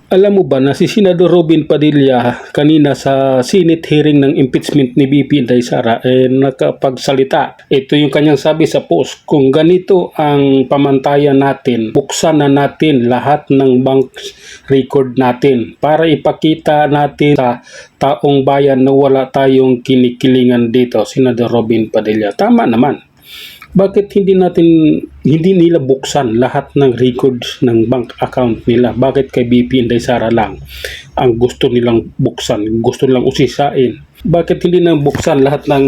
Alam mo ba na si Senador Robin Padilla kanina sa Senate hearing ng impeachment ni BP Inday Sara nakapagsalita. Ito yung kanyang sabi sa post, kung ganito ang pamantayan natin, buksan na natin lahat ng bank record natin para ipakita natin sa taong bayan na wala tayong kinikilingan dito. Senador Robin Padilla, tama naman. Bakit hindi nila buksan lahat ng records ng bank account nila? Bakit kay BP Inday Sara lang ang gusto nilang buksan, gusto nilang usisain? Bakit hindi na buksan lahat ng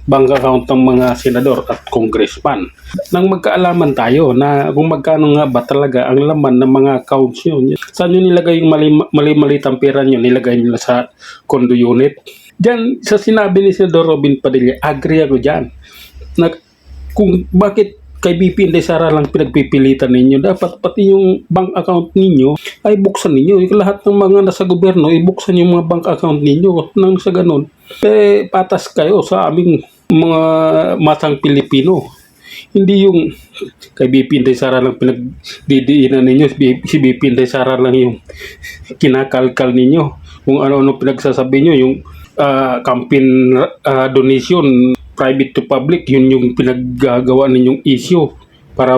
bank account ng mga senador at congressman? Nang magkaalaman tayo na kung magkano nga ba talaga ang laman ng mga accounts nyo. Saan nyo nilagay yung mali-malitang pera nyo? Nilagay nyo sa condo unit? Diyan, sa sinabi ni Senador Robin Padilla, agree ako dyan. Kung bakit kay BP Inday Sara lang pinagpipilitan ninyo, dapat pati yung bank account ninyo ay buksan ninyo. Lahat ng mga nasa gobyerno, ibuksan yung mga bank account ninyo. Nang sa ganun, patas kayo sa aming mga matang Pilipino. Hindi yung kay BP Inday Sara lang pinagdidiinan ninyo, si BP Inday Sara lang yung kinakalkal ninyo. Kung ano-ano pinagsasabi nyo, yung campaign donation, private to public, yun yung pinaggagawa ninyong issue para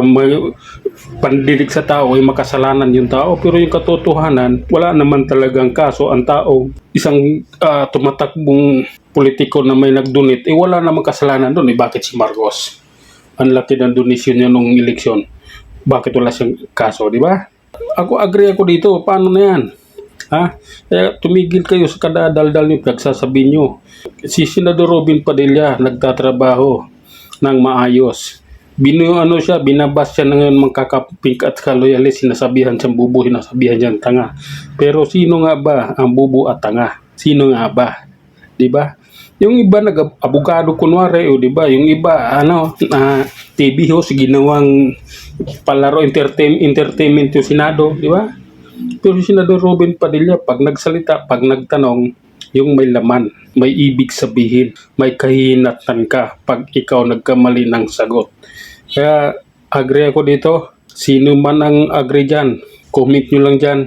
pandinig sa tao ay makasalanan yung tao. Pero yung katotohanan, wala naman talagang kaso ang tao. Isang tumatakbong politiko na may nag-donate, wala namang kasalanan doon. Bakit si Marcos? Ang laki ng donation niya nung eleksyon. Bakit wala siyang kaso, di ba? Agree ako dito. Paano na yan? Kaya tumigil kayo sa kadadaldal niyo, pagsasabi niyo. Si Senador Robin Padilla nagtatrabaho ng maayos. Binabas siya ng magkakaping at kaloyalis, sinasabihan siyang bubo, sinasabihan siyang tanga. Pero sino nga ba ang bubo at tanga? Sino nga ba? 'Di ba? Yung iba nag-abogado kunwari, o 'di ba? Yung iba TV host ginawang palaro entertainment yung Senado, 'di ba? Pero si Senador Robin Padilla, pag nagsalita, pag nagtanong, yung may laman, may ibig sabihin, may kahinatan ka pag ikaw nagkamali ng sagot. Kaya agree ako dito. Sino man ang agree dyan, comment nyo lang dyan.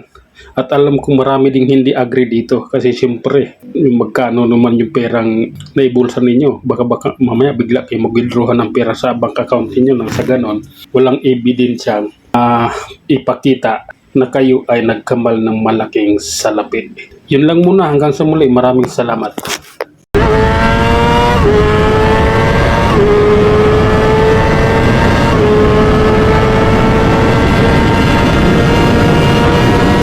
At alam ko marami ding hindi agree dito. Kasi siyempre, yung magkano naman yung perang naibulsa ninyo. Baka mamaya bigla kayo mag-withdrawhan ng pera sa bank account ninyo. Nang sa ganon, walang ebidensyang ipakita na kayo ay nagkamal ng malaking salapi. Yun lang muna, hanggang sa muli. Maraming salamat.